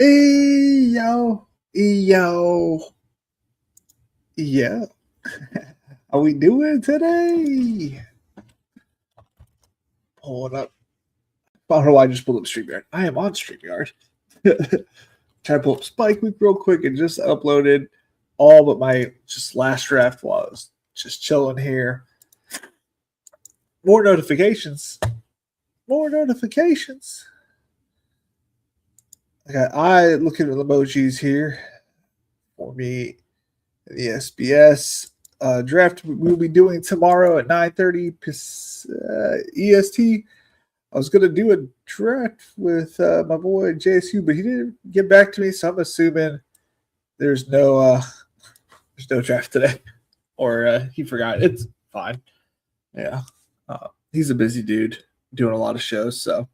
Yo, yo, yo. How we doing today? Pulling up. I don't know why I just pulled up StreamYard. I am on StreamYard. Try to pull up Spike Week real quick and just uploaded all but my just last draft while I was just chilling here. More notifications. More notifications. I got eye looking at the emojis here for me. The SBS draft we'll be doing tomorrow at 9:30 EST. I was going to do a draft with my boy JSU, but he didn't get back to me, so I'm assuming there's no draft today, or he forgot. It's fine. Yeah, he's a busy dude doing a lot of shows, so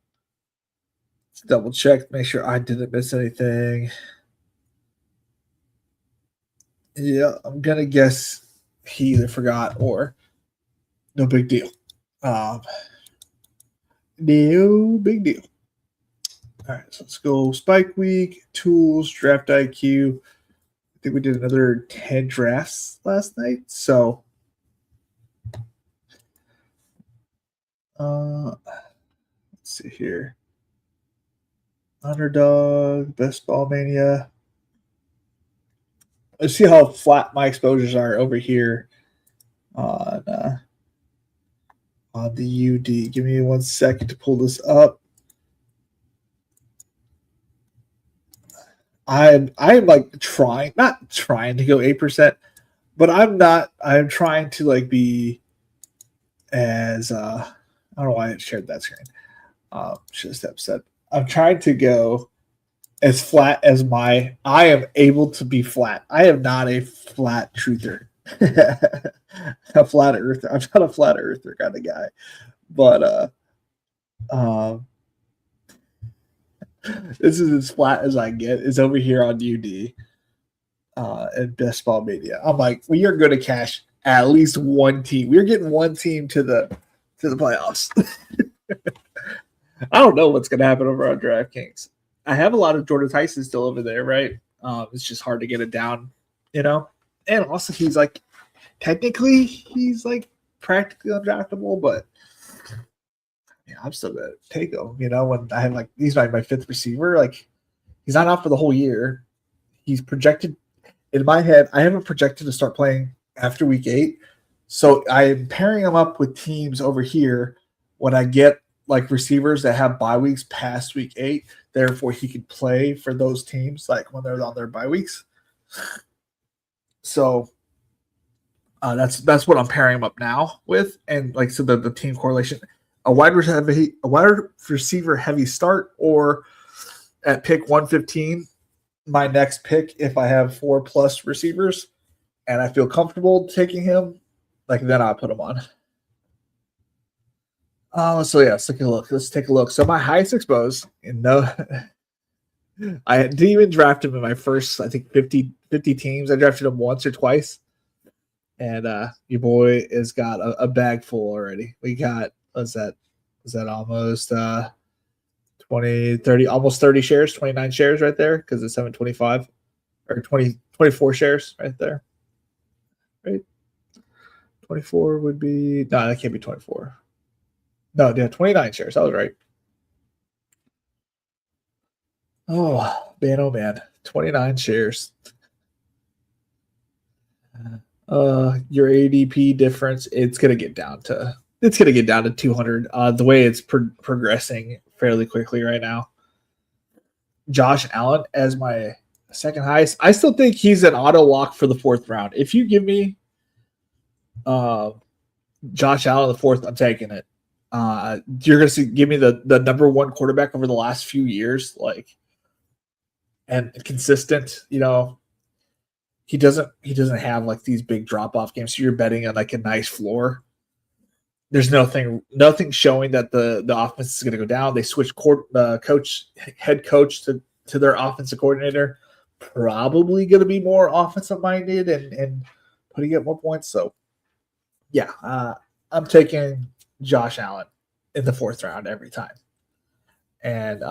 let's double check, make sure I didn't miss anything. Yeah, I'm gonna guess he either forgot or no big deal. No big deal. All right, so let's go Spike Week, Tools, Draft IQ. I think we did another 10 drafts last night. So let's see here. Underdog, Best Ball Mania. Let's see how flat my exposures are over here on the UD. Give me 1 second to pull this up. I'm like not trying to go 8%, but I'm trying to like be as I don't know why I shared that screen. Should have said I'm trying to go as flat as I am able to be flat. I am not a flat truther. A flat earther. I'm not a flat earther kind of guy. But this is as flat as I get. Is over here on UD and Best Ball Media. I'm like, we are going to cash at least one team. We're getting one team to the playoffs. I don't know what's going to happen over on DraftKings. I have a lot of Jordan Tyson still over there, right? It's just hard to get it down, And also he's like, technically he's like practically undraftable, but yeah, I'm still gonna take him. When I have like he's my fifth receiver, like he's not out for the whole year. He's projected in my head. I have him projected to start playing after week 8, so I'm pairing him up with teams over here when I get like receivers that have bye weeks past week 8. Therefore, he could play for those teams like when they're on their bye weeks. So that's what I'm pairing him up now with, and like so the team correlation. A wide receiver heavy start, or at pick 115, my next pick, if I have 4+ receivers and I feel comfortable taking him, like then I'll put him on. So yeah, let's take a look. So my highest exposed, I didn't even draft him in my first, I think 50 teams. I drafted him once or twice, and your boy has got a bag full already. We got was that almost 20, 30, almost 30 shares, 29 shares right there because it's 725 or 24 shares right there. Right? 24 would be, no, that can't be 24. No, yeah, 29 shares. I was right. Oh, man. 29 shares. Your ADP difference, it's going to get down to 200. The way it's progressing fairly quickly right now. Josh Allen as my second highest. I still think he's an auto lock for the 4th round. If you give me Josh Allen the 4th, I'm taking it. You're going to give me the number 1 quarterback over the last few years, like, and consistent. He doesn't have like these big drop off games. So you're betting on like a nice floor. There's nothing showing that the offense is going to go down. They switched head coach to their offensive coordinator. Probably going to be more offensive minded and putting up more points. So yeah, I'm taking Josh Allen in the 4th round every time. And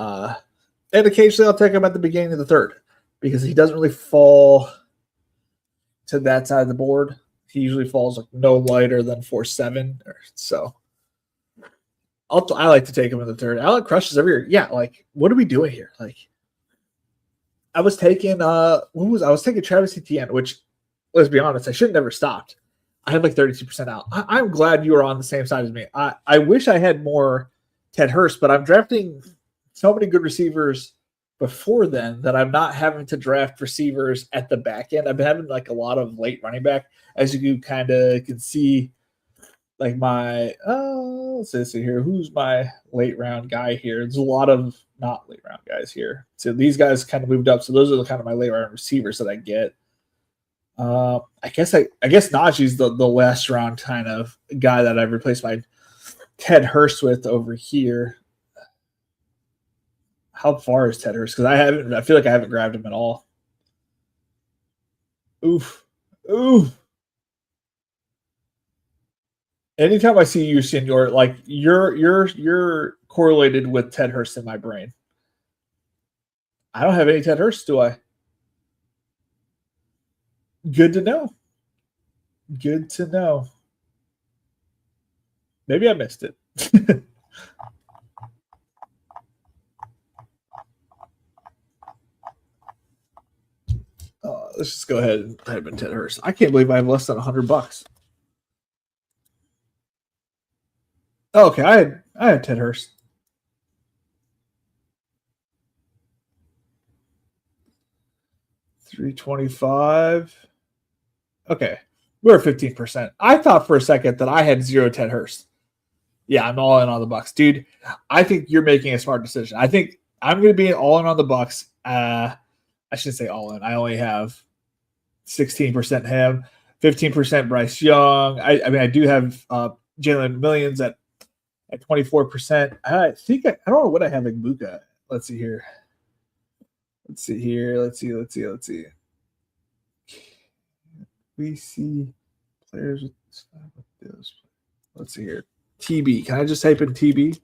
And occasionally I'll take him at the beginning of the third because he doesn't really fall to that side of the board. He usually falls like no lighter than 4-7. So I like to take him in the third. Alec crushes every year. Yeah, like what are we doing here? Like I was taking I was taking Travis Etienne, which let's be honest, I should have never stopped. I had like 32% out. I'm glad you are on the same side as me. I wish I had more Ted Hurst, but I'm drafting so many good receivers before then that I'm not having to draft receivers at the back end. I've been having like a lot of late running back, as you kind of can see. Like my let's see here. Who's my late round guy here? There's a lot of not late round guys here. So these guys kind of moved up. So those are the kind of my late round receivers that I get. I guess Najee's the last round kind of guy that I've replaced my Ted Hurst with over here. How far is Ted Hurst? Because I feel like I haven't grabbed him at all. Oof. Anytime I see you, Senor, like you're correlated with Ted Hurst in my brain. I don't have any Ted Hurst, do I? Good to know. Good to know. Maybe I missed it. Let's just go ahead and type in Ted Hurst. I can't believe I have less than $100. Oh, okay, I had Ted Hurst. $325. Okay, we're 15%. I thought for a second that I had 0 Ted Hurst. Yeah, I'm all in on the Bucks, dude. I think you're making a smart decision. I think I'm going to be all in on the Bucks. I shouldn't say all in. I only have 16% him, 15% Bryce Young. I mean, I do have Jalen Millions at 24%. I think I don't know what I have in Buka. Let's see here. Let's see. We see players with this. Let's see here. TB. Can I just type in TB?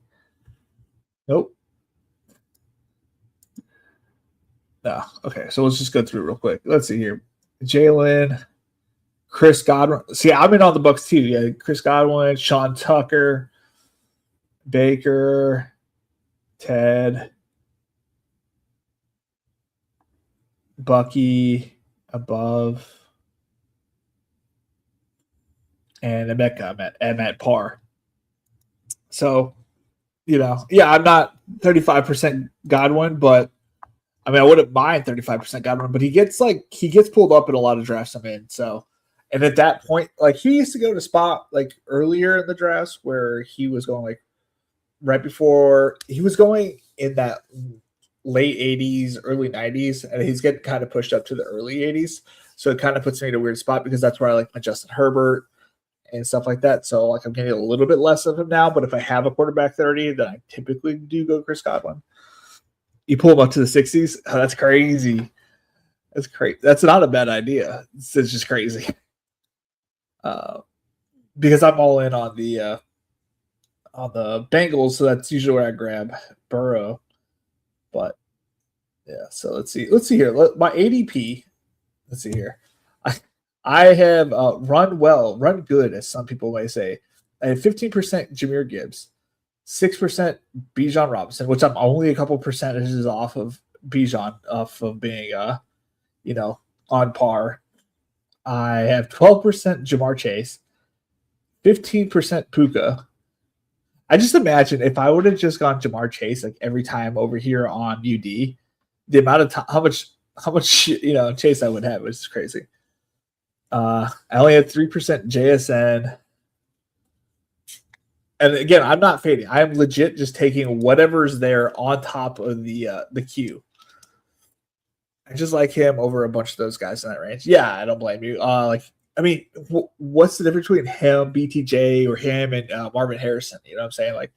Nope. No. Okay, so let's just go through real quick. Let's see here. Jalen, Chris Godwin. See, I'm in on the Bucks too. Yeah, Chris Godwin, Sean Tucker, Baker, Ted, Bucky above, and Emeka. I'm at par. So, I'm not 35% Godwin, but I mean, I wouldn't mind 35% Godwin, but he gets pulled up in a lot of drafts I'm in. So, and at that point, like he used to go to spot like earlier in the drafts where he was going like right before he was going in that late 80s, early 90s, and he's getting kind of pushed up to the early 80s. So it kind of puts me in a weird spot because that's where I like my Justin Herbert and stuff like that. So like I'm getting a little bit less of him now, but if I have a quarterback 30, then I typically do go Chris Godwin. You pull him up to the 60s. Oh, that's crazy. That's crazy. That's not a bad idea. It's just crazy. Because I'm all in on the Bengals, so that's usually where I grab Burrow. But yeah, so let's see here. My ADP. Let's see here. I have run good, as some people may say. I have 15% Jahmyr Gibbs, 6% Bijan Robinson, which I'm only a couple percentages off of Bijan, off of being on par. I have 12% Jamar Chase, 15% Puka. I just imagine if I would have just gone Jamar Chase like every time over here on UD, the amount of time, how much Chase I would have, which is crazy. I only had 3% JSN. And again, I'm not fading. I am legit just taking whatever's there on top of the queue. I just like him over a bunch of those guys in that range. Yeah, I don't blame you. What's the difference between him, BTJ, or him and Marvin Harrison? You know what I'm saying? Like,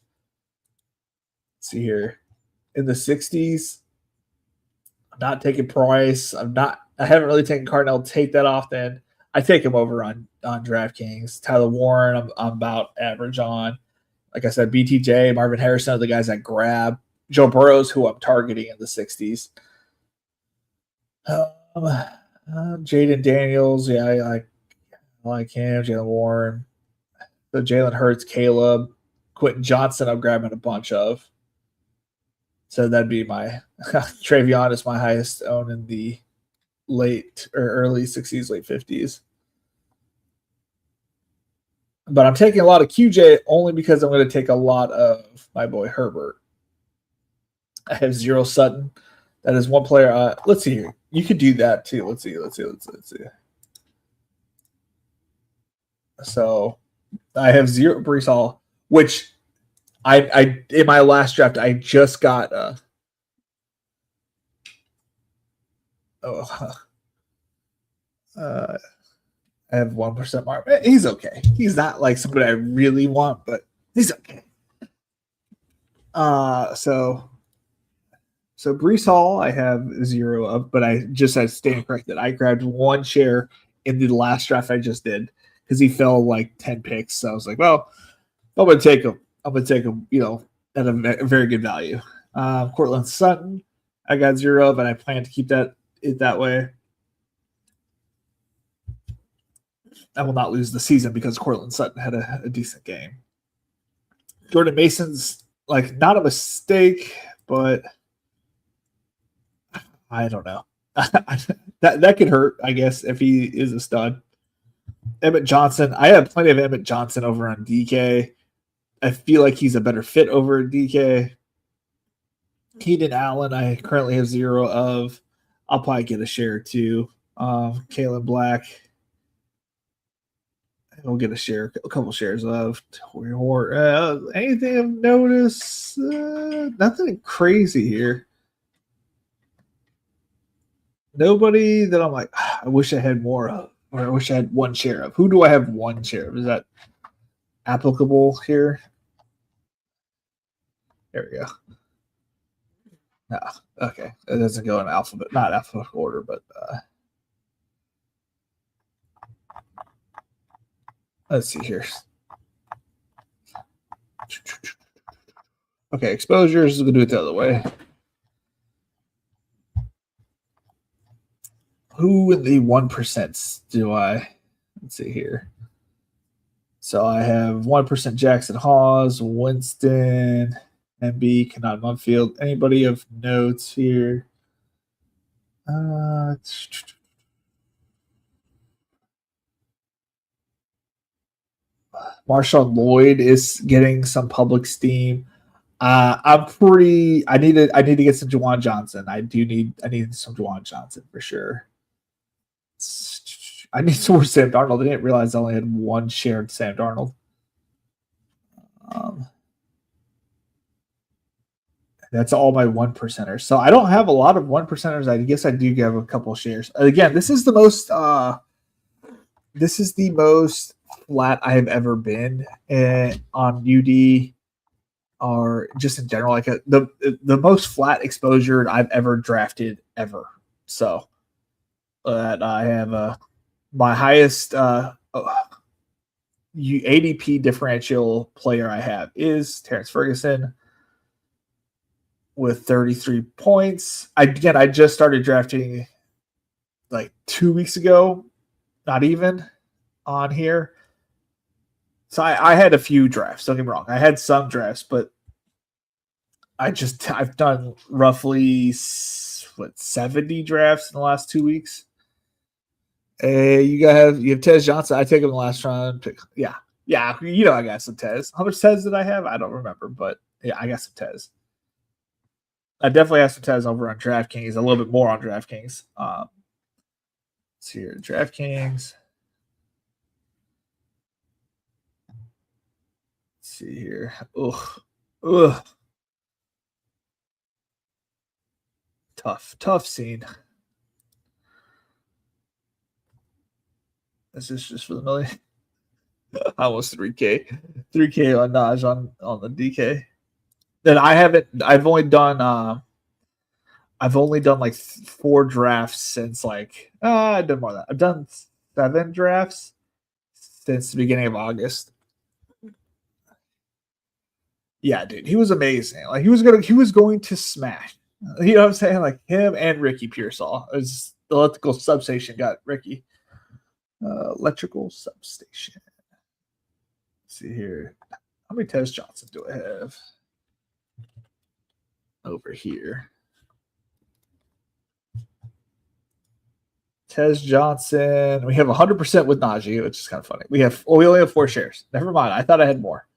let's see here. In the 60s, I'm not taking Price. I haven't really taken Cardinal Tate that often. I take him over on DraftKings. Tyler Warren, I'm about average on. Like I said, BTJ, Marvin Harrison are the guys I grab Joe Burrow's who I'm targeting in the 60s. Jaden Daniels, yeah, I like him. Jalen Warren. So Jalen Hurts, Caleb, Quentin Johnson, I'm grabbing a bunch of. So that'd be my Travion is my highest own in the late or early 60s, late 50s. But I'm taking a lot of QJ only because I'm going to take a lot of my boy Herbert. I have 0 Sutton. That is one player. Let's see here. You could do that too. Let's see. So I have 0 Brees Hall, which I in my last draft I just got. I have 1% mark. He's okay. He's not like somebody I really want, but he's okay. So Brees Hall, I have 0 of, but I just had to stand corrected. I grabbed 1 share in the last draft I just did because he fell like 10 picks. So I was like, well, I'm gonna take him. At a very good value. Cortland Sutton, I got 0 of, and I plan to keep it that way. I will not lose the season because Cortland Sutton had a decent game. Jordan Mason's like not a mistake, but I don't know. that could hurt, I guess, if he is a stud. Emmett Johnson, I have plenty of Emmett Johnson over on DK. I feel like he's a better fit over DK. Keenan Allen, I currently have 0 of. I'll probably get a share too. Kalen Black, I'll get a couple shares of. Anything of notice? Nothing crazy here. Nobody that I'm like, I wish I had more of, or I wish I had 1 share of. Who do I have 1 share of? Is that applicable here? There we go. No, okay. It doesn't go in not alphabetical order, but let's see here. Okay, exposures. We'll do it the other way. Who in the 1% do I? Let's see here. So I have 1% Jackson Hawes, Winston, MB, Kennard Mumfield. Anybody of notes here? Marshawn Lloyd is getting some public steam. I need to get some Juwan Johnson. I need some Juwan Johnson for sure. I need some more Sam Darnold. I didn't realize I only had 1 shared Sam Darnold. That's all my 1%ers. So I don't have a lot of 1%ers. I guess I do have a couple shares. Again, this is the most flat I have ever been on UD, or just in general, like the most flat exposure I've ever drafted ever. So I have my highest ADP differential player I have is Terrence Ferguson with 33 points. I just started drafting like 2 weeks ago, not even on here. So I had a few drafts. Don't get me wrong. I had some drafts, but I've done roughly 70 drafts in the last 2 weeks. You have Tez Johnson. I take him in the last round pick. Yeah. I got some Tez. How much Tez did I have? I don't remember, but yeah, I got some Tez. I definitely have some Tez over on DraftKings. A little bit more on DraftKings. Let's see here, DraftKings. Let's see here. Ugh. Tough scene. This is just for the million. Almost 3K on Naj on the DK. Then I've only done like 4 drafts since I've done more than that. I've done 7 drafts since the beginning of August. Yeah, dude, he was amazing. Like he was going to smash. You know what I'm saying? Like him and Ricky Pearsall. It was the electrical substation got Ricky. Electrical substation. Let's see here. How many Tez Johnson do I have over here? Tez Johnson. We have 100% with Najee, which is kind of funny. We only have 4 shares. Never mind. I thought I had more.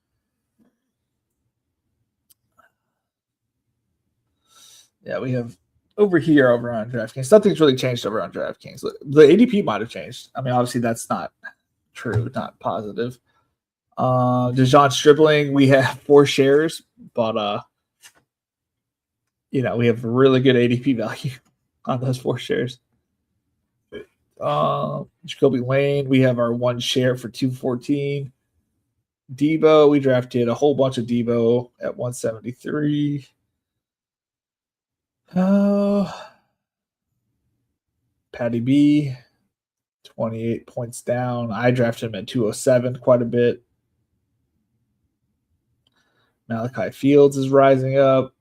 Yeah, we have over here over on DraftKings. Nothing's really changed over on DraftKings. The ADP might have changed. I mean, obviously that's not true, not positive. DeJohn Stribling, we have 4 shares, but we have really good ADP value on those 4 shares. Jacoby Lane, we have our 1 share for 214. Debo, we drafted a whole bunch of Debo at 173. Patty B, 28 points down. I drafted him at 207 quite a bit. Malachi Fields is rising up.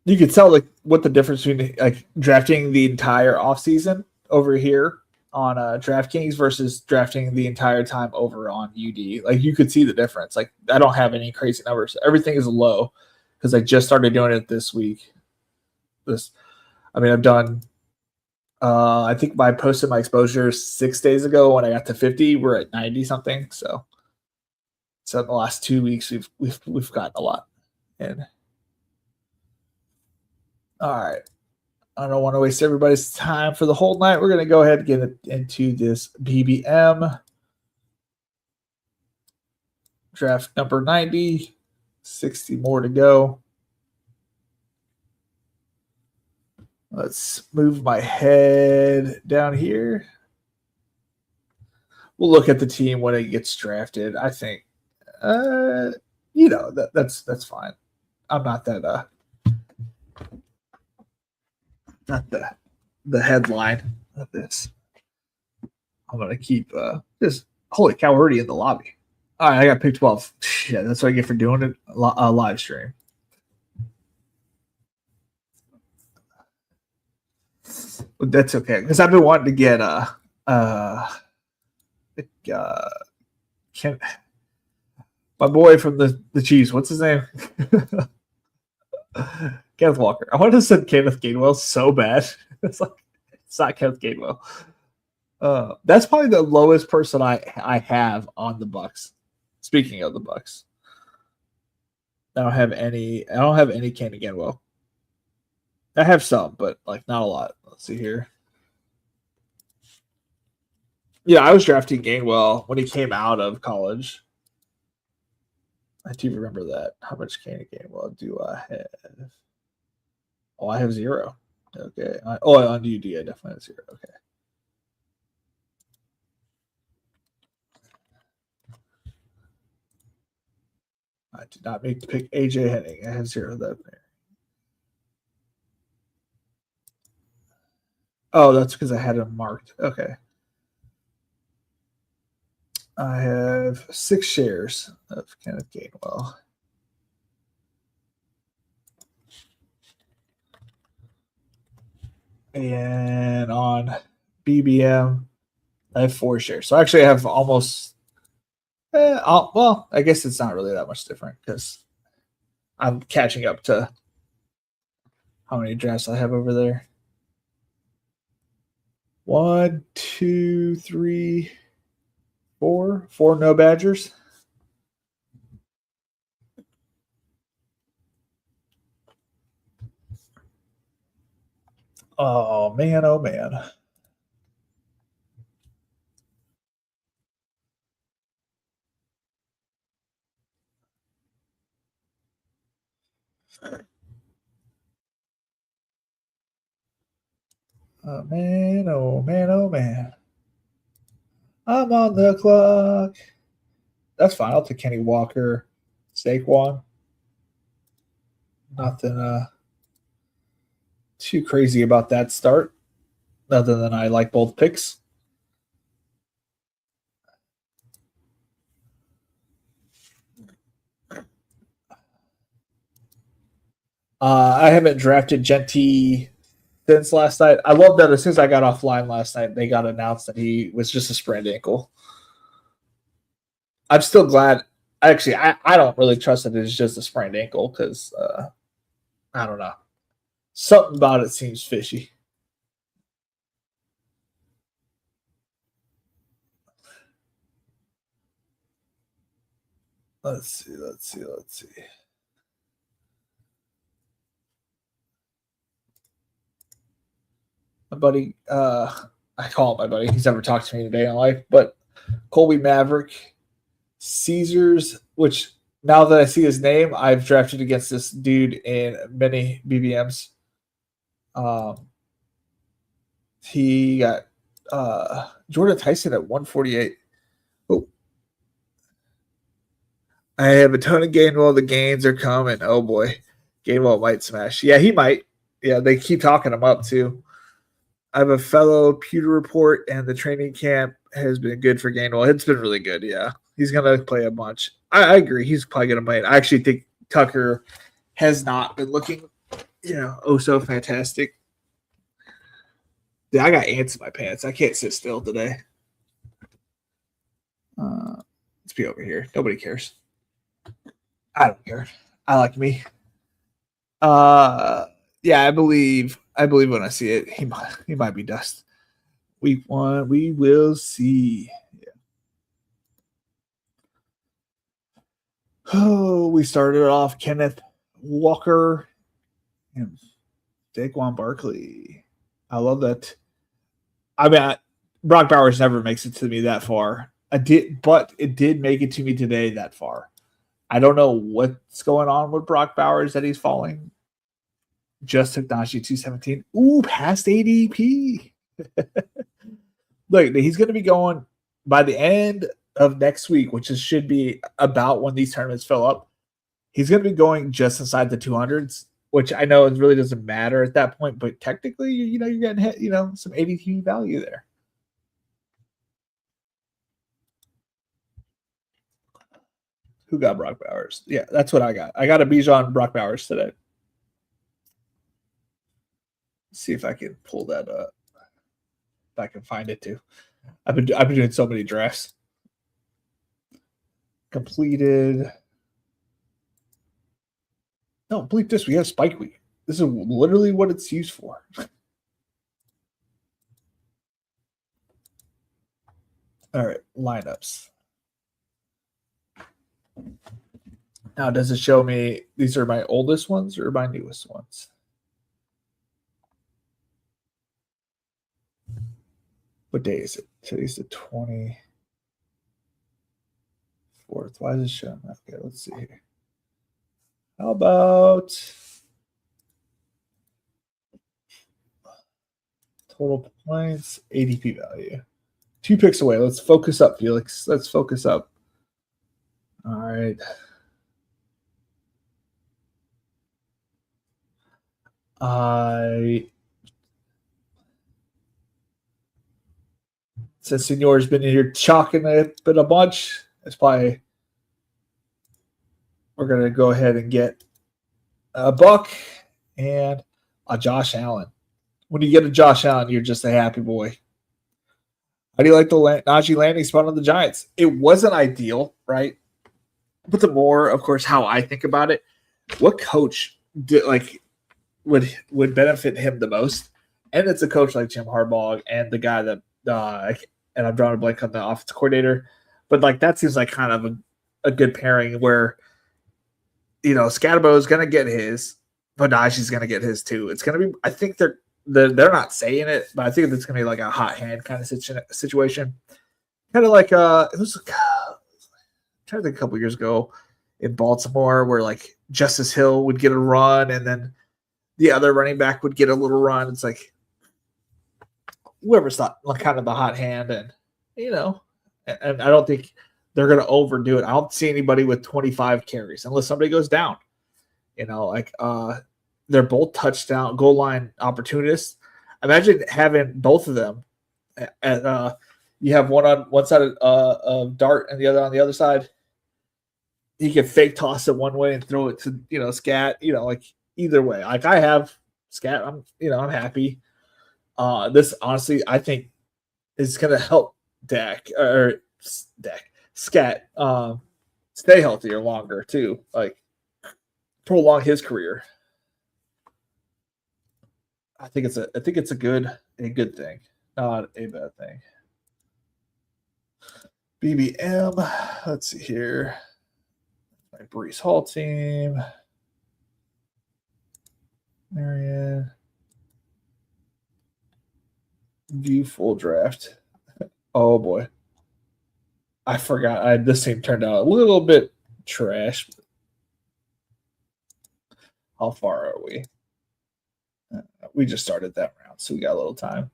You could tell like what the difference between like drafting the entire offseason over here on DraftKings versus drafting the entire time over on UD. Like you could see the difference. Like I don't have any crazy numbers. Everything is low because I just started doing it this week. I've done I think I posted my exposure 6 days ago when I got to 50. We're at 90 something. So in the last 2 weeks we've gotten a lot. And all right. I don't want to waste everybody's time for the whole night. We're going to go ahead and get into this BBM draft number 90. 60 more to go. Let's move my head down here. We'll look at the team when it gets drafted. I think, that's fine. I'm not that not the headline of this. I'm gonna keep this. Holy cow, we're already in the lobby. All right, I got pick 12. Yeah, that's what I get for doing it a live stream. But that's okay because I've been wanting to get my boy from the Chiefs. What's his name? Kenneth Walker. I wanted to send Kenneth Gainwell so bad. It's not Kenneth Gainwell. That's probably the lowest person I have on the Bucks. Speaking of the Bucks, I don't have any Kenny Gainwell. I have some, but like not a lot. Let's see here. Yeah, I was drafting Gainwell when he came out of college. I do remember that. How much Kenny Gainwell do I have? Oh, I have 0. Okay. On UD, I definitely have 0. Okay. I did not make the pick AJ Henning. I have 0 that there. Oh, that's because I had him marked. Okay. I have 6 shares of Kenneth Gainwell. And on BBM, I have 4 shares. So actually I have almost I guess it's not really that much different because I'm catching up to how many drafts I have over there. 1, 2, 3, 4. 4 no Badgers. Oh man, oh man. Oh man, oh man, oh man. I'm on the clock. That's fine. I'll take Kenny Walker, Saquon. Nothing too crazy about that start, other than I like both picks. I haven't drafted Genty since last night. I love that as soon as I got offline last night, they got announced that he was just a sprained ankle. I'm still glad. Actually, I don't really trust that it's just a sprained ankle because I don't know. Something about it seems fishy. Let's see. My buddy, I call him my buddy. He's never talked to me today in life, but Colby Maverick, Caesars, which now that I see his name, I've drafted against this dude in many BBMs. He got Jordan Tyson at 148. Oh, I have a ton of Gainwell. The gains are coming. Oh boy, Gainwell might smash. Yeah, he might. Yeah, they keep talking him up too. I have a fellow Pewter report, and the training camp has been good for Gainwell. It's been really good. Yeah, he's gonna play a bunch. I agree. He's probably gonna play. I actually think Tucker has not been looking, oh so fantastic. Yeah, I got ants in my pants. I can't sit still today. Let's be over here. Nobody cares. I don't care. I like me. Yeah, I believe when I see it, he might be dust. Week 1, we will see. Yeah. Oh, we started off Kenneth Walker and Daquan Barkley. I love that. I mean, Brock Bowers never makes it to me that far. But it did make it to me today that far. I don't know what's going on with Brock Bowers that he's falling. Just took Najee 217. Ooh, past ADP. Look, he's going to be going by the end of next week, which should be about when these tournaments fill up. He's going to be going just inside the 200s, which I know it really doesn't matter at that point, but technically, you're getting some ADP value there. Who got Brock Bowers? Yeah, that's what I got. I got a Bijan Brock Bowers today. Let's see if I can pull that up. If I can find it too. I've been doing so many drafts. Completed. No, bleep this. We have Spike Week. This is literally what it's used for. All right, lineups. Now, does it show me these are my oldest ones or my newest ones? What day is it? Today's the 24th. Why is it showing? Okay, let's see here. How about total points, ADP value? 2 picks away. Let's focus up, Felix. Let's focus up. All right. Since Senor's been in here chalking it a bunch, it's probably we're gonna go ahead and get a Buck and a Josh Allen. When you get a Josh Allen, you're just a happy boy. How do you like the Najee landing spot on the Giants? It wasn't ideal, right? But the more, of course, how I think about it, what coach would benefit him the most? And it's a coach like Jim Harbaugh and the guy that and I'm drawing a blank on the offensive coordinator, but that seems like kind of a good pairing where Scatterbo is going to get his, but Najee's going to get his too. It's going to be. I think they're not saying it, but I think it's going to be like a hot hand kind of situation. Kind of like it was. I'm trying to think a couple years ago in Baltimore where Justice Hill would get a run and then the other running back would get a little run. It's like whoever's not kind of the hot hand, and and I don't think they're going to overdo it. I don't see anybody with 25 carries unless somebody goes down. They're both touchdown goal line opportunists. Imagine having both of them. You have one on one side of Dart and the other on the other side. You can fake toss it one way and throw it to Scat. either way. Like I have Scat, I'm happy. This honestly, I think is gonna help Scat stay healthier longer too. Like prolong his career. I think it's a good thing, not a bad thing. BBM, let's see here. My Brees Hall team. Marion. View full draft. Oh boy. I forgot. This team turned out a little bit trash. How far are we? We just started that round, so we got a little time.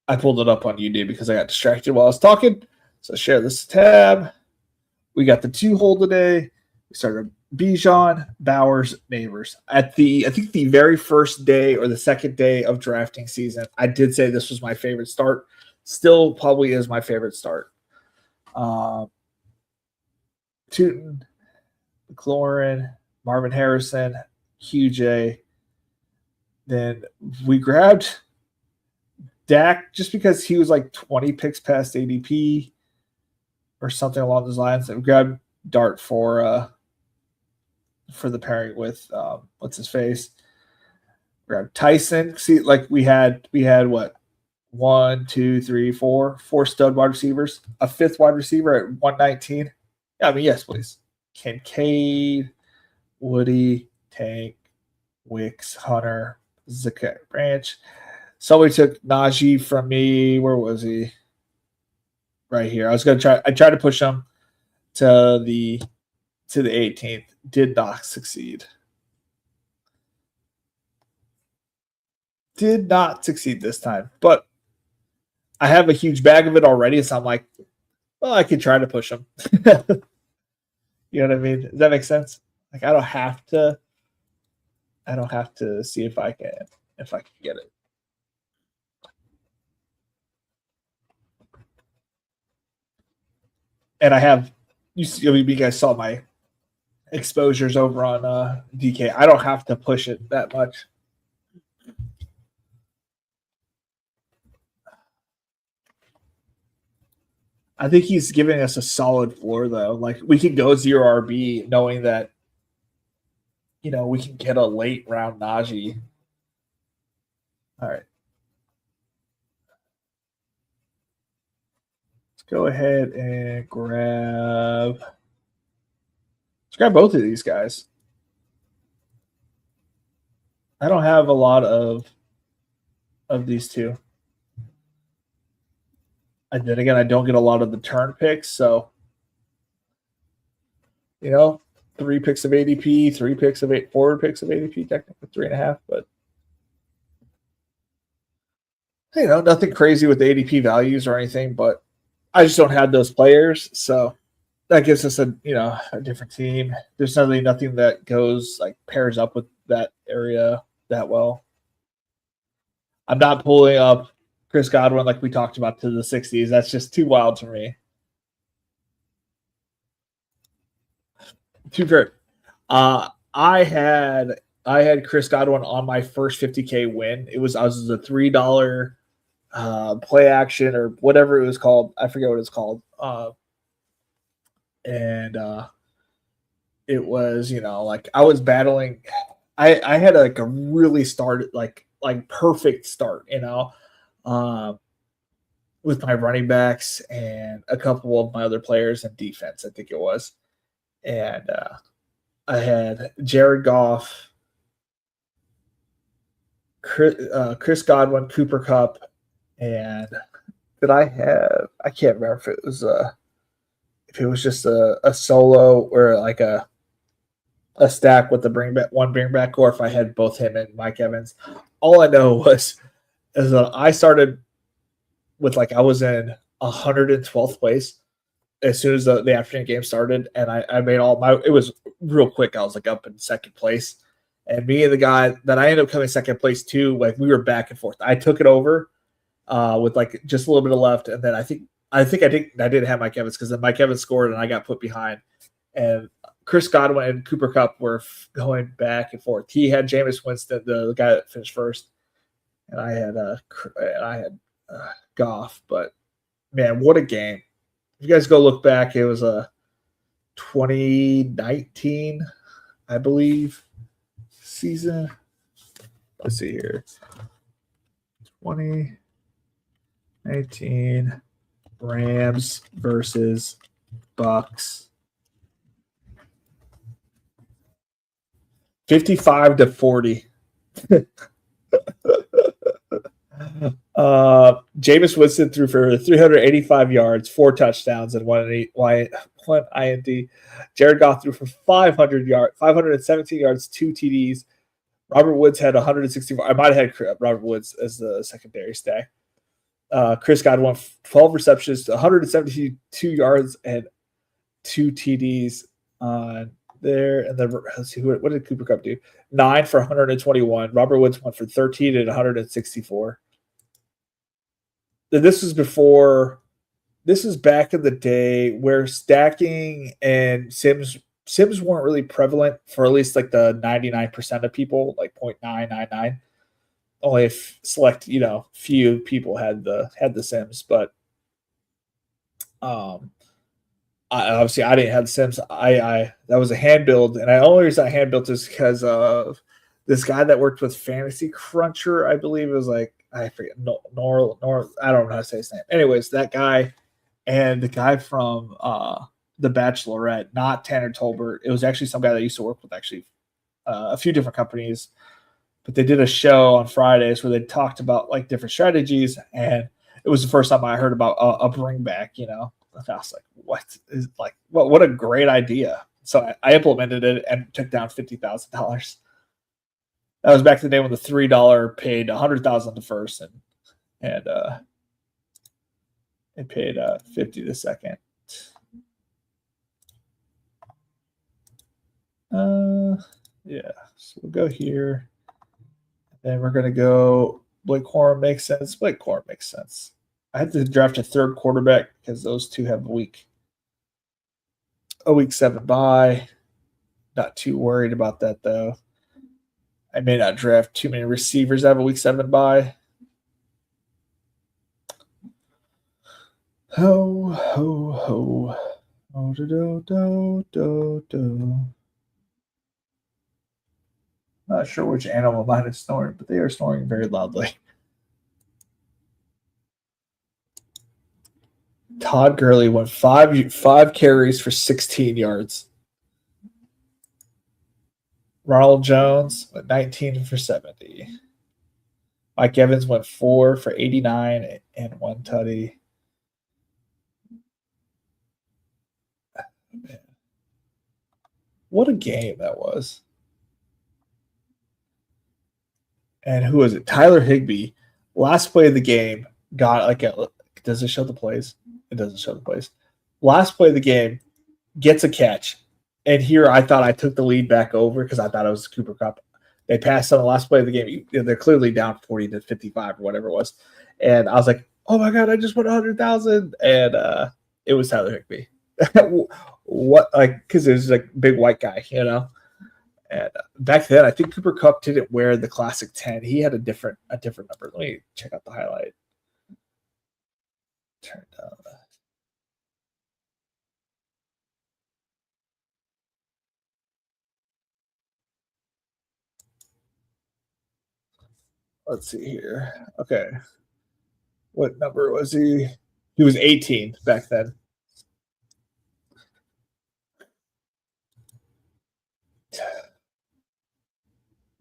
I pulled it up on YouTube because I got distracted while I was talking. So share this tab. We got the 2-hole today. We started Bijan, Bowers, Neighbors. I think the very first day or the second day of drafting season, I did say this was my favorite start. Still probably is my favorite start. Tootin, McLaurin, Marvin Harrison, QJ. Then we grabbed Dak just because he was like 20 picks past ADP or something along those lines. And we grabbed Dart for the pairing with what's his face. We grabbed Tyson. See, like we had what? 1, 2, 3, 4 stud wide receivers, a fifth wide receiver at 119. Yeah, I mean, yes, please. Kincaid, Woody, Tank, Wicks, Hunter, Zakai Branch. Somebody took Najee from me. Where was he? Right here. I tried to push him to the 18th. Did not succeed. Did not succeed this time. But I have a huge bag of it already, so I'm like, well, I could try to push him. You know what I mean? Does that make sense? Like I don't have to see if I can get it. And I have you guys saw my exposures over on DK. I don't have to push it that much. I think he's giving us a solid floor though. Like we can go 0 RB knowing that we can get a late round Najee. All right. Let's go ahead and grab both of these guys. I don't have a lot of these two. And then again, I don't get a lot of the turn picks, so 3 picks of ADP, 4 picks of ADP, technically 3.5, but nothing crazy with the ADP values or anything, but I just don't have those players, so that gives us a different team. There's nothing that goes like pairs up with that area that well. I'm not pulling up Chris Godwin like we talked about to the 60s. That's just too wild for me. Too fair. I had Chris Godwin on my first 50K win. I was a $3 play action or whatever it was called. I forget what it's called. And it was, like I was battling. I had like a really like perfect start, with my running backs and a couple of my other players and defense, I think it was. And I had Jared Goff, Chris Godwin, Cooper Kupp, and did I have? I can't remember if it was just a solo or like a stack with the bring back, or if I had both him and Mike Evans. All I know is that I started with I was in 112th place as soon as the afternoon game started, and I made it was real quick. I was up in second place, and me and the guy that I ended up coming second place too, we were back and forth. I took it over with just a little bit of left, and then I think I didn't have Mike Evans because then Mike Evans scored and I got put behind, and Chris Godwin and Cooper Kupp were going back and forth. He had Jameis Winston, the guy that finished first, and I had Goff. But man, what a game! If you guys go look back, it was a 2019, I believe, season. Let's see here. 2019 Rams versus Bucks. 55-40. Jameis Winston threw for 385 yards, 4 touchdowns, and one INT. Jared Goff threw for 517 yards, 2 TDs. Robert Woods had 164. I might have had Robert Woods as the secondary stack. Chris Godwin, 12 receptions, 172 yards, and 2 TDs on there. And then let's see, what did Cooper Kupp do? 9 for 121. Robert Woods went for 13 and 164. This was before. This was back in the day where stacking and Sims weren't really prevalent for at least like the 99% of people, like 0.999. Only if select, few people had the Sims, but obviously I didn't have the Sims. I that was a hand build, and the only reason I hand built is because of this guy that worked with Fantasy Cruncher. I believe it was like, I forget, Nor I don't know how to say his name. Anyways, that guy and the guy from The Bachelorette, not Tanner Tolbert. It was actually some guy that used to work with a few different companies, but they did a show on Fridays where they talked about like different strategies, and it was the first time I heard about a bring back. And I was like, what a great idea! So I implemented it and took down $50,000. That was back in the day when the $3 paid $100,000 the first, and it paid 50 the second. Yeah, so we'll go here. Then we're gonna go Blake Corum makes sense. Blake Corum makes sense. I had to draft a third quarterback because those two have a week 7 bye. Not too worried about that though. I may not draft too many receivers that have a week 7 bye. Ho ho ho. Oh, do. Not sure which animal mine is snoring, but they are snoring very loudly. Todd Gurley went five carries for 16 yards. Ronald Jones went 19 for 70. Mike Evans went 4 for 89 and 1 tutty. Man. What a game that was. And who was it? Tyler Higbee. Last play of the game got does it show the plays? It doesn't show the plays. Last play of the game gets a catch. And here I thought I took the lead back over because I thought it was Cooper Kupp. They passed on the last play of the game. They're clearly down 40-55 or whatever it was. And I was like, oh my God, I just won 100,000. And it was Tyler Higbee. What, because it was like big white guy, And back then, I think Cooper Kupp didn't wear the classic 10. He had a different number. Let me check out the highlight. Turn down. Let's see here. Okay. What number was he? He was 18 back then.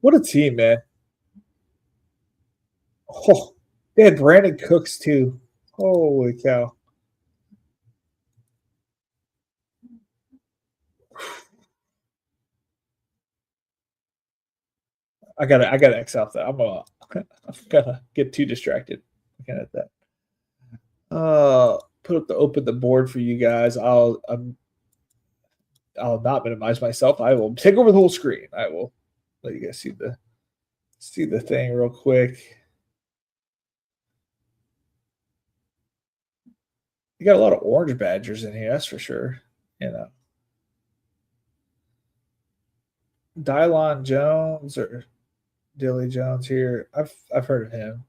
What a team, man. Oh, they had Brandon Cooks, too. Holy cow. I gotta X off that. I'm gonna get too distracted looking at that. Open the board for you guys. I'll not minimize myself. I will take over the whole screen. I will let you guys see the thing real quick. You got a lot of orange badgers in here, that's for sure. Dylon Jones or Dilly Jones here. I've heard of him.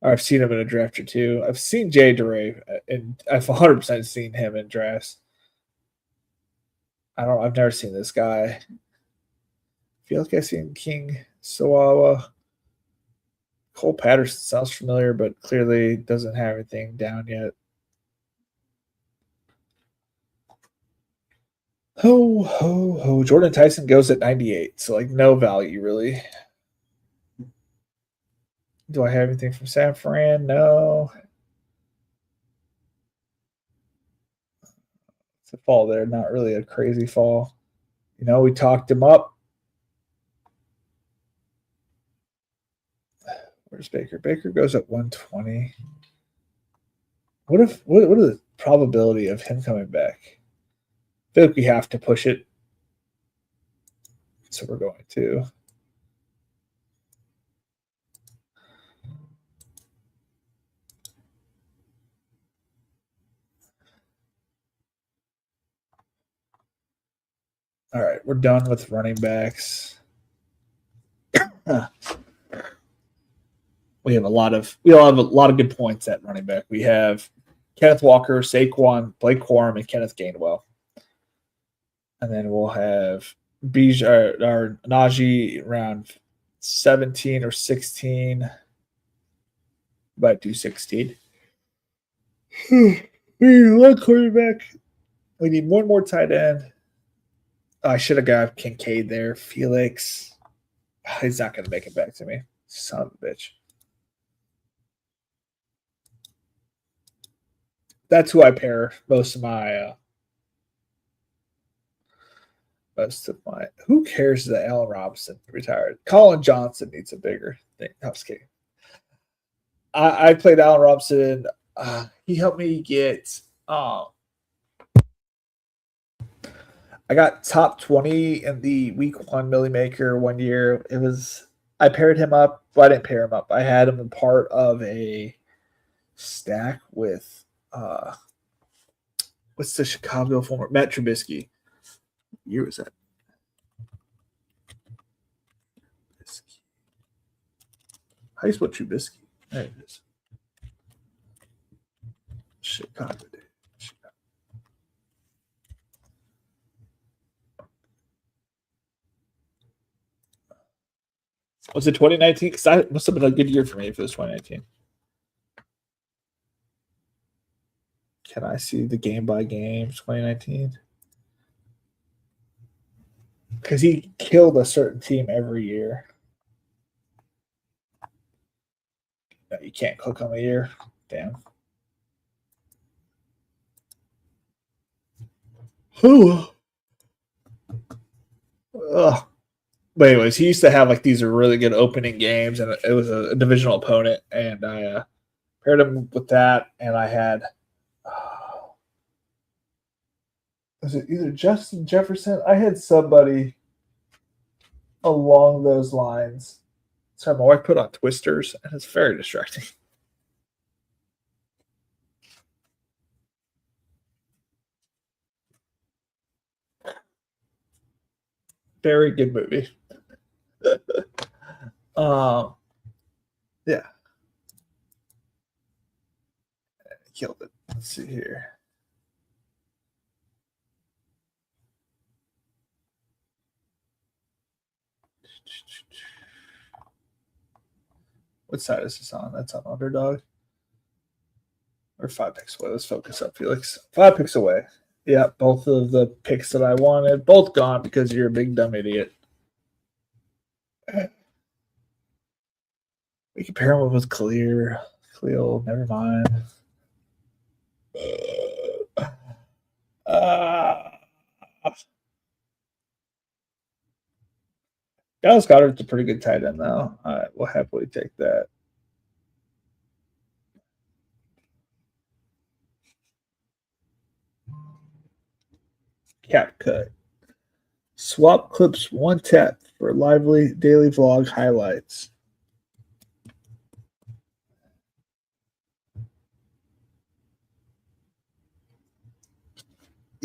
Or I've seen him in a draft or two. I've seen Jay DeRay, and I've 100% seen him in drafts. I've never seen this guy. I feel like I've seen King Sawawa. Cole Patterson sounds familiar, but clearly doesn't have anything down yet. Ho, ho, ho. Jordan Tyson goes at 98, so like no value really. Do I have anything from San Fran? No. It's a fall there, not really a crazy fall. You know, we talked him up. Where's Baker? Baker goes at 120. What are the probability of him coming back? I feel like we have to push it. So we're going to. All right, we're done with running backs. We have a lot of good points at running back. We have Kenneth Walker, Saquon, Blake Corum, and Kenneth Gainwell. And then we'll have or Najee around 17 or 16. But do 16. We need one quarterback. We need one more tight end. Oh, I should have got Kincaid there. Felix. He's not going to make it back to me. Son of a bitch. That's who I pair most of my. Who cares that Allen Robinson retired? Colin Johnson needs a bigger thing. I was kidding. I played Allen Robinson. He helped me get. I got top 20 in the week 1 Millie Maker 1 year. I paired him up, but I didn't pair him up. I had him part of a stack with what's the Chicago former Matt Trubisky. What year was that? How do you spell Trubisky? There it is. Chicago, dude. Was it 2019? Because that must have been a good year for me if it was 2019. Can I see the game by game 2019? Because he killed a certain team every year. No, you can't click on the year. Damn. Ugh. But anyways, he used to have like these really good opening games, and it was a divisional opponent, and I paired him with that, and I had was it either Justin Jefferson? I had somebody along those lines. Sorry, my wife put on Twisters, and it's very distracting. Very good movie. Yeah. Killed it. Let's see here. What side is this on? That's on underdog. Or 5 picks away. Let's focus up, Felix. 5 picks away. Yeah, both of the picks that I wanted, both gone because you're a big dumb idiot. We can pair him with Khalil. Never mind. Dallas Goddard's a pretty good tight end, though. All right, we'll happily take that. Cap cut. Swap clips 1 tap for lively daily vlog highlights.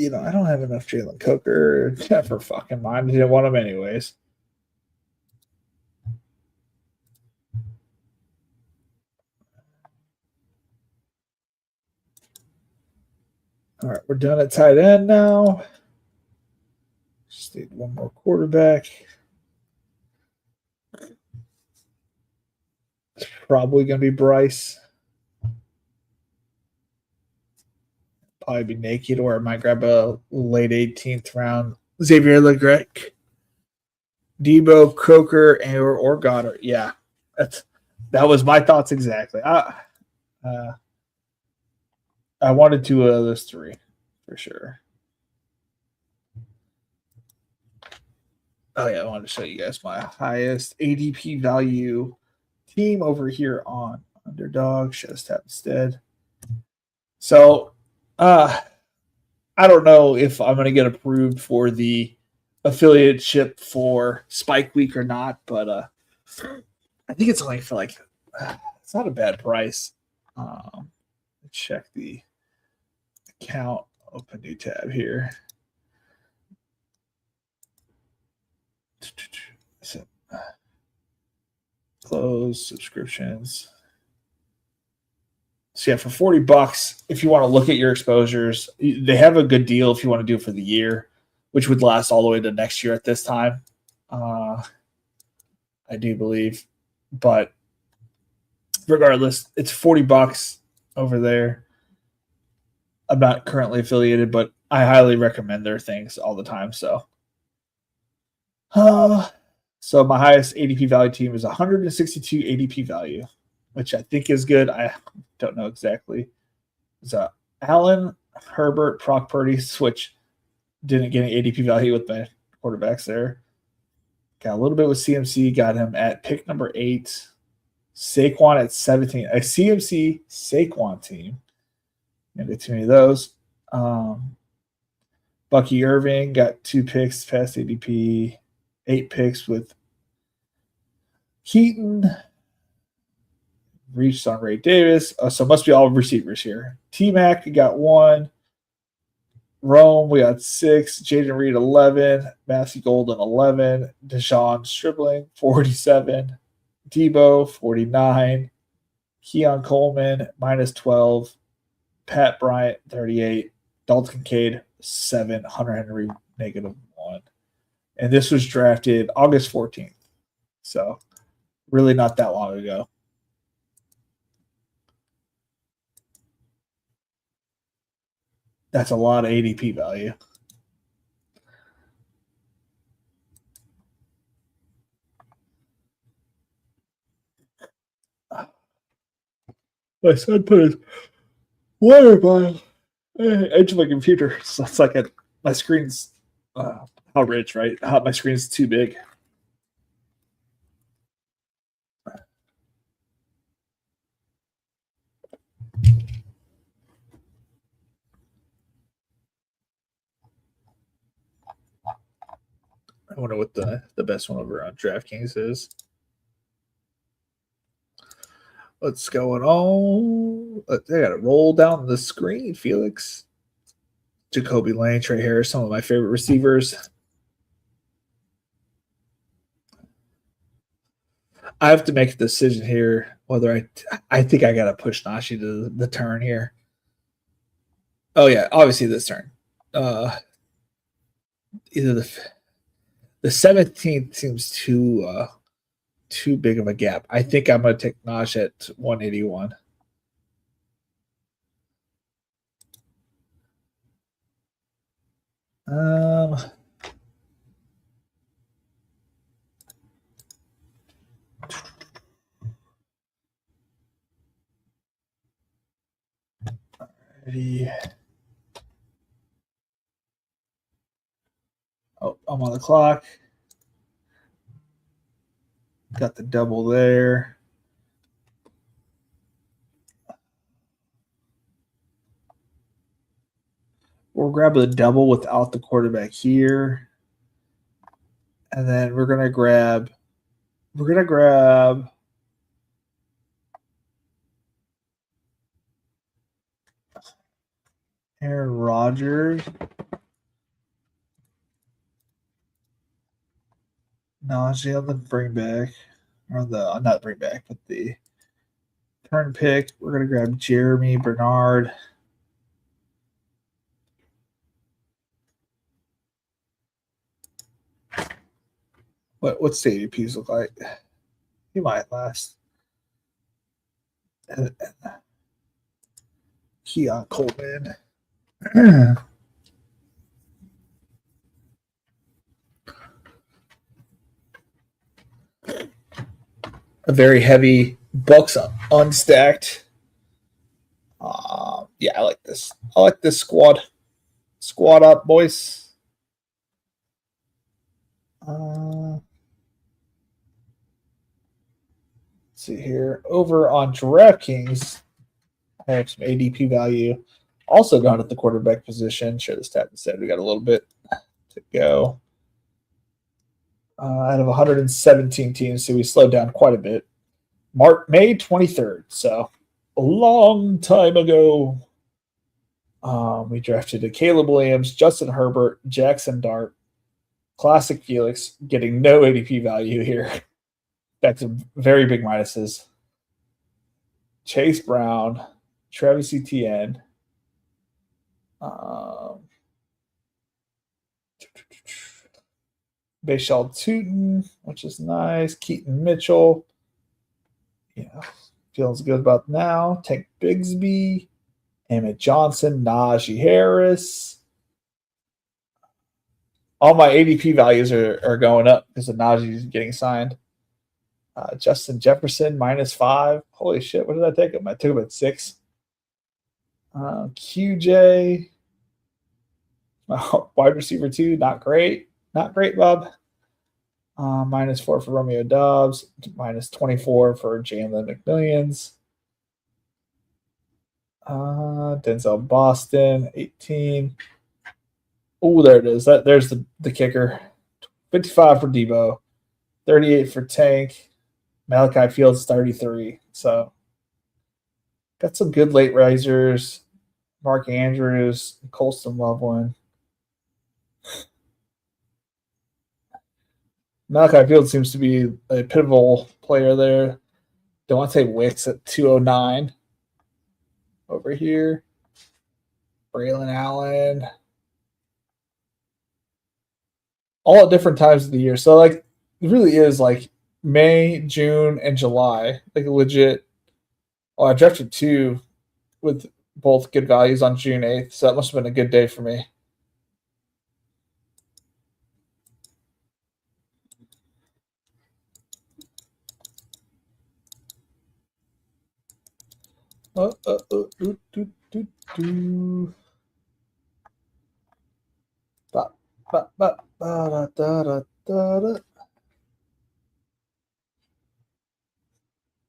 I don't have enough Jalen Coker. Never fucking mind. I didn't want him anyways. All right, we're done at tight end now. Just need one more quarterback. It's probably going to be Bryce. Probably be naked, or I might grab a late 18th round Xavier Legrec, Debo, Coker, or Goddard. Yeah, that was my thoughts exactly. I wanted two of those three for sure. Oh yeah, I wanted to show you guys my highest ADP value team over here on Underdog. Should have stepped instead. So, I don't know if I'm going to get approved for the affiliateship for Spike Week or not, but I think it's only for like it's not a bad price. Check the account. Open new tab here. Close subscriptions. So yeah, for $40, if you want to look at your exposures, they have a good deal if you want to do it for the year, which would last all the way to next year at this time. I do believe, but regardless, it's $40 over there. I'm not currently affiliated, but I highly recommend their things all the time. So my highest ADP value team is 162 ADP value, which I think is good. I don't know exactly. It's Allen, Herbert, Brock Purdy, which didn't get any ADP value with my quarterbacks there. Got a little bit with CMC, got him at pick number 8. Saquon at 17. A CMC Saquon team. Gonna get too many of those. Bucky Irving got 2 picks past ADP, 8 picks with Keaton. Reached on Ray Davis. So must be all receivers here. T-Mac, we got 1. Rome, we got 6. Jaden Reed, 11. Matthew Golden, 11. Deshaun Stribling, 47. Debo, 49. Keon Coleman, minus 12. Pat Bryant, 38. Dalton Kincaid, 7. Hunter Henry, negative 1. And this was drafted August 14th. So really not that long ago. That's a lot of ADP value. My son put his water bottle edge of my computer. So it's like my screen's how rich, right? My screen's too big. I wonder what the best one over on DraftKings is. What's going on? I got to roll down the screen, Felix. Jacoby Lane, Trey Harris, some of my favorite receivers. I have to make a decision here whether I think I got to push Nashi to the turn here. Oh yeah, obviously this turn. Either the 17th seems too big of a gap. I think I'm going to take Nash at 181. Ready. Oh, I'm on the clock. Got the double there. We'll grab the double without the quarterback here. And then we're gonna grab Aaron Rodgers. Najee on the bring back, or the not bring back, but the turn pick. We're gonna grab Jeremy Bernard. What's the ADPs look like? He might last. Keon Coleman. A very heavy Bucks unstacked. Yeah, I like this. I like this squad. Squad up, boys. Let's see here. Over on DraftKings, I have some ADP value. Also gone at the quarterback position. Share the stat instead. We got a little bit to go. Out of 117 teams, so we slowed down quite a bit. May 23rd, so a long time ago. We drafted a Caleb Williams, Justin Herbert, Jackson Dart, Classic Felix, getting no ADP value here. Back to very big minuses. Chase Brown, Travis Etienne, Bashal Tootin, which is nice. Keaton Mitchell. Yeah, feels good about now. Tank Bigsby, Emmett Johnson, Najee Harris. All my ADP values are going up because of Najee's getting signed. Justin Jefferson, -5. Holy shit, what did I take him? I took him at 6. QJ, wide receiver 2, not great. Not great, Bob. -4 for Romeo Dobbs, -24 for Jalen McMillions. Denzel Boston, 18. Oh, there it is. There's the kicker. 55 for Debo, 38 for Tank. Malachi Fields, 33. So got some good late risers. Mark Andrews, Colston Loveland. Malachi Fields seems to be a pivotal player there. Devontae Wicks at 209 over here. Braylon Allen. All at different times of the year. So, like, it really is like May, June, and July. Like, legit. Well, I drafted 2 with both good values on June 8th. So, that must have been a good day for me.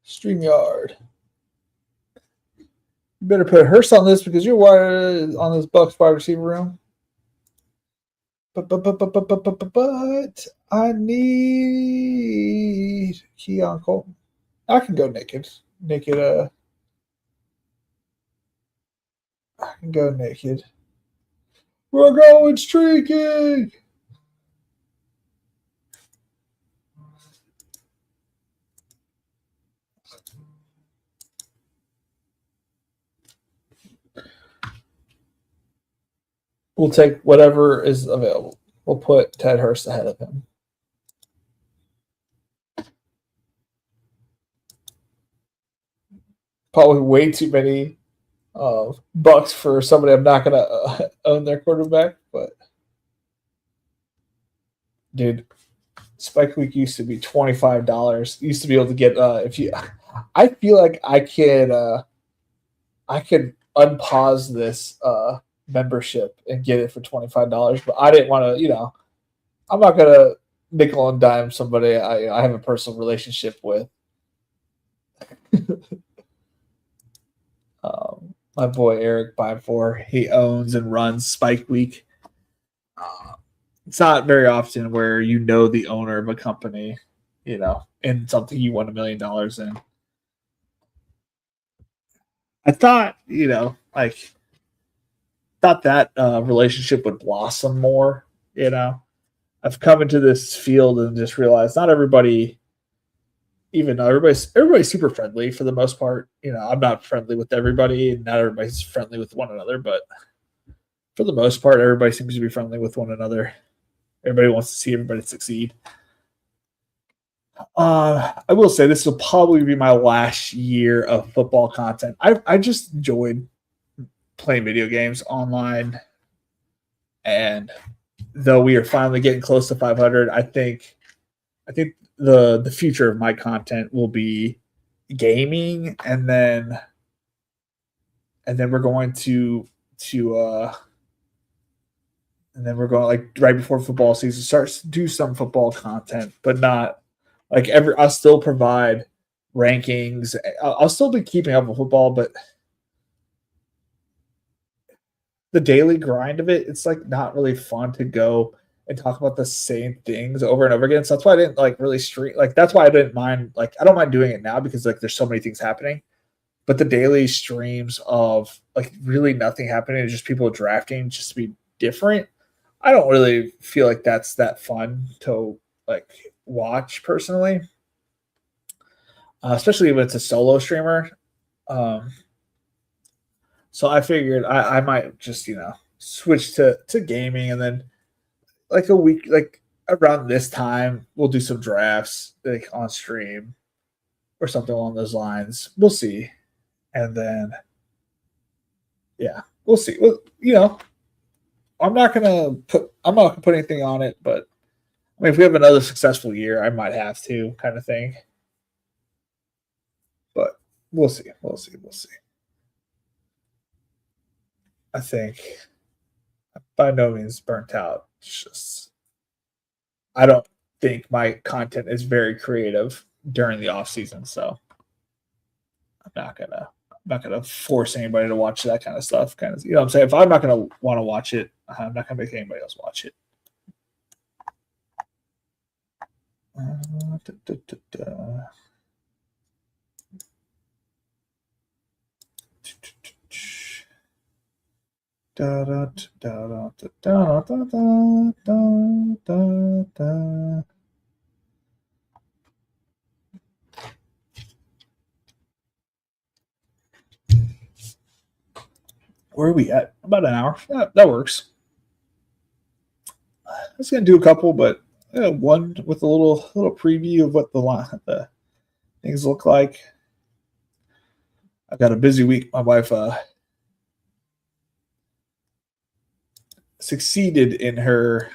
StreamYard. You better put a hearse on this because you're wired on this Bucks wide receiver room. But I need Keon Colton. I can go naked. I can go naked. We're going streaking. We'll take whatever is available. We'll put Ted Hurst ahead of him. Probably way too many bucks for somebody I'm not going to own their quarterback. But, dude, Spike Week used to be $25. Used to be able to get if you. I feel like I could unpause this membership and get it for $25, but I didn't want to. I'm not gonna nickel and dime somebody I have a personal relationship with. My boy Eric Byfor, he owns and runs Spike Week. It's not very often where you know the owner of a company, in something you won $1 million in. I thought, thought that relationship would blossom more, I've come into this field and just realized not everybody, even though everybody's super friendly for the most part. I'm not friendly with everybody, and not everybody's friendly with one another, but for the most part, everybody seems to be friendly with one another. Everybody wants to see everybody succeed. I will say this will probably be my last year of football content. I just enjoyed playing video games online, and though we are finally getting close to 500, I think the future of my content will be gaming, and then we're going to and then we're going, like, right before football season starts, to do some football content, but not like I'll still provide rankings. I'll still be keeping up with football, but the daily grind of it, it's like not really fun to go and talk about the same things over and over again. So that's why I didn't like really stream. Like that's why I didn't mind. Like I don't mind doing it now because like there's so many things happening. But the daily streams of like really nothing happening, just people drafting, just to be different. I don't really feel like that's that fun to like watch personally, especially when it's a solo streamer. Um, so I figured I might just switch to gaming, and then like a week, like around this time, we'll do some drafts like on stream or something along those lines. We'll see, and then yeah, we'll see. Well, I'm not gonna put anything on it, but I mean, if we have another successful year, I might have to kind of thing. But we'll see. We'll see. We'll see. I think by no means burnt out. It's just I don't think my content is very creative during the off season, so I'm not gonna force anybody to watch that kind of stuff. Kind of, what I'm saying. If I'm not gonna want to watch it, I'm not gonna make anybody else watch it. Da, da, da, Da, da, da, da, da, da, da, da, da. Where are we at? About an hour. That works. I was gonna do a couple, but one with a little preview of what the things look like. I've got a busy week. My wife succeeded in her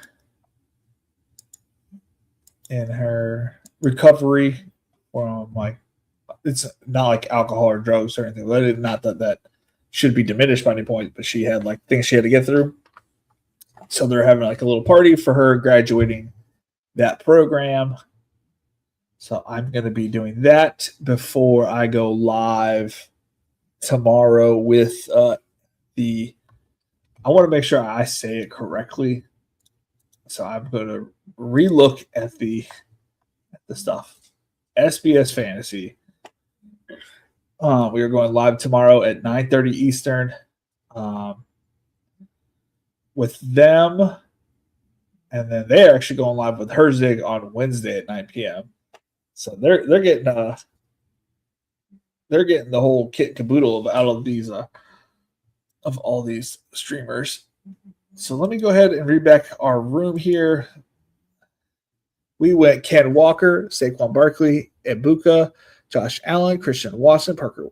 recovery from, like, it's not like alcohol or drugs or anything. Not that should be diminished by any point, but she had like things she had to get through. So they're having like a little party for her graduating that program. So I'm going to be doing that before I go live tomorrow with I want to make sure I say it correctly. So I'm going to relook at the stuff. SBS Fantasy. We are going live tomorrow at 9:30 Eastern with them, and then they're actually going live with Herzig on Wednesday at 9 p.m. So they're getting the whole kit and caboodle out of all these streamers. So let me go ahead and read back our room here. We went Ken Walker, Saquon Barkley, Ibuka, Josh Allen, Christian Watson, Parker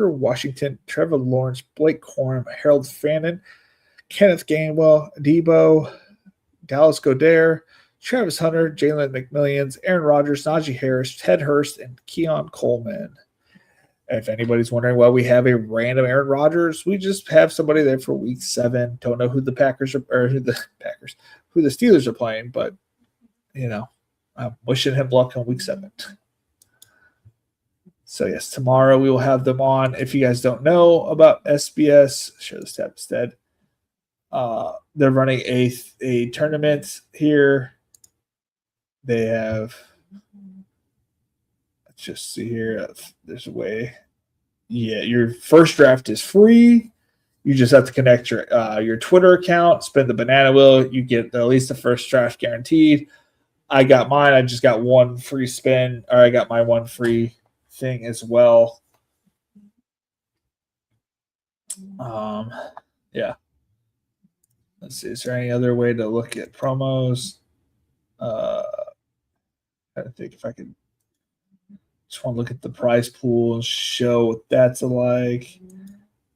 Washington, Trevor Lawrence, Blake Corum, Harold Fannin, Kenneth Gainwell, Debo, Dallas Goedert, Travis Hunter, Jalen McMillions, Aaron Rodgers, Najee Harris, Ted Hurst, and Keon Coleman. If anybody's wondering why we have a random Aaron Rodgers, we just have somebody there for week 7. Don't know who the who the Steelers are playing, but I'm wishing him luck on week 7. So yes, tomorrow we will have them on. If you guys don't know about SBS, share this tab instead. They're running a tournament here. They have, let's just see here. There's a way. Yeah, your first draft is free. You just have to connect your Twitter account, spin the banana wheel. You get at least the first draft guaranteed. I got mine. I just got one free spin, or I got my one free thing as well. Yeah. Let's see. Is there any other way to look at promos? I think if I could just want to look at the prize pool and show what that's like.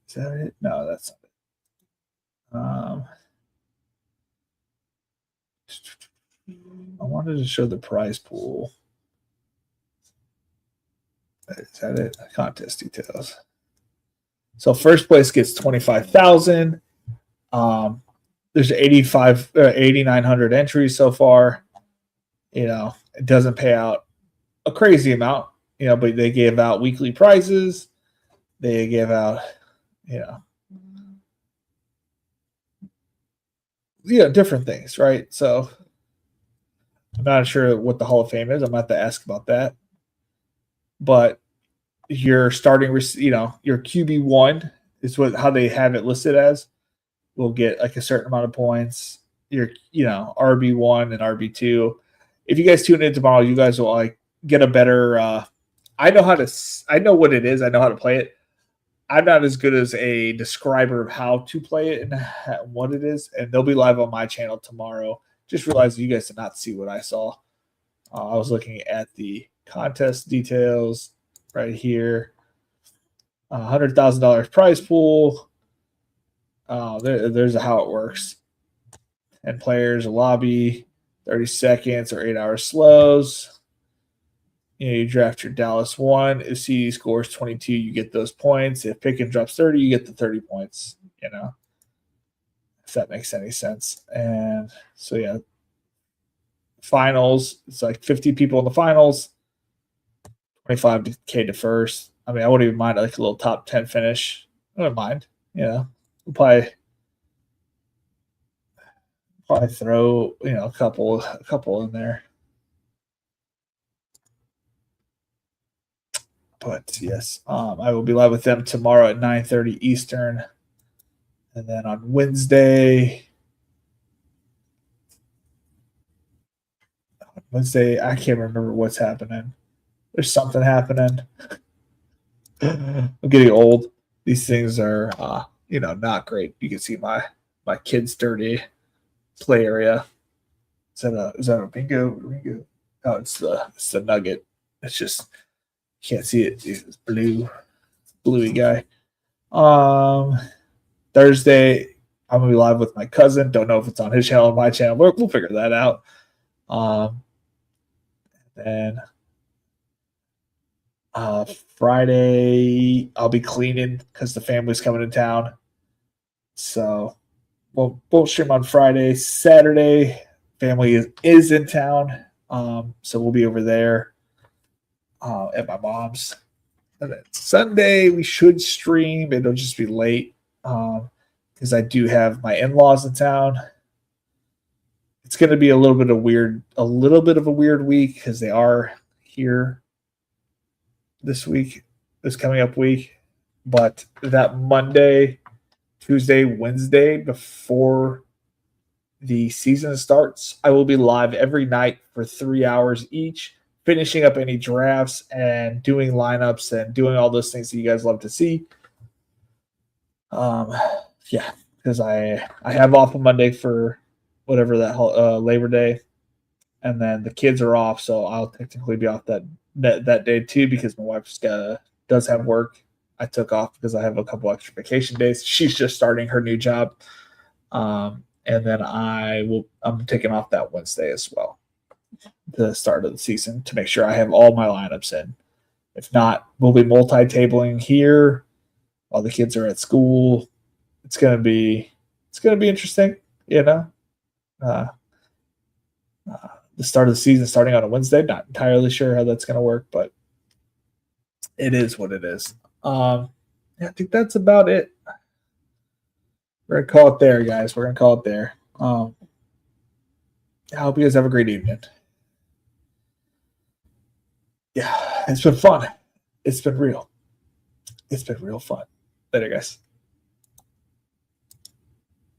Is that it? No, that's not it. I wanted to show the prize pool. Is that it? Contest details. So first place gets 25,000. There's 8,900 entries so far. It doesn't pay out a crazy amount, but they gave out weekly prizes. They give out, different things, right? So I'm not sure what the Hall of Fame is. I'm going to have to ask about that. But your starting, your QB1 is how they have it listed as. Will get like a certain amount of points. Your, RB1 and RB2. If you guys tune in tomorrow, you guys will like get a better. I know what it is. I know how to play it. I'm not as good as a describer of how to play it and what it is. And they'll be live on my channel tomorrow. Just realized you guys did not see what I saw. I was looking at the contest details right here. $100,000 prize pool. There's how it works. And players, a lobby, 30 seconds or 8 hour slows. You draft your Dallas 1. If CD scores 22, you get those points. If Pickens drops 30, you get the 30 points, if that makes any sense. And so, yeah, finals, it's like 50 people in the finals, 25K to first. I mean, I wouldn't even mind like a little top 10 finish. I wouldn't mind, We'll probably throw, a couple in there. But yes, I will be live with them tomorrow at 9:30 Eastern. And then on Wednesday, I can't remember what's happening. There's something happening. I'm getting old. These things are, not great. You can see my kid's dirty play area. Is that a bingo? Oh, it's the nugget. It's just can't see it. It's bluey guy. Thursday, I'm gonna be live with my cousin. Don't know if it's on his channel or my channel. We'll figure that out. And Friday, I'll be cleaning because the family's coming to town. So we'll stream on Friday. Saturday, family is in town. So we'll be over there at my mom's. And then Sunday, we should stream. It'll just be late because I do have my in-laws in town. It's going to be a little bit of a weird week because they are here this coming up week. But that Monday, Tuesday, Wednesday, before the season starts, I will be live every night for 3 hours each, finishing up any drafts and doing lineups and doing all those things that you guys love to see. Yeah, because I have off on Monday for whatever that Labor Day, and then the kids are off, so I'll technically be off that day too because my wife does have work. I took off because I have a couple extra vacation days. She's just starting her new job, and then I'm taking off that Wednesday as well, the start of the season, to make sure I have all my lineups in. If not, we'll be multi-tabling here while the kids are at school. It's gonna be interesting, the start of the season starting on a Wednesday. Not entirely sure how that's gonna work, but it is what it is. I think that's about it. We're gonna call it there, guys. We're gonna call it there. I hope you guys have a great evening. Yeah, it's been fun. It's been real. It's been real fun. Later, guys.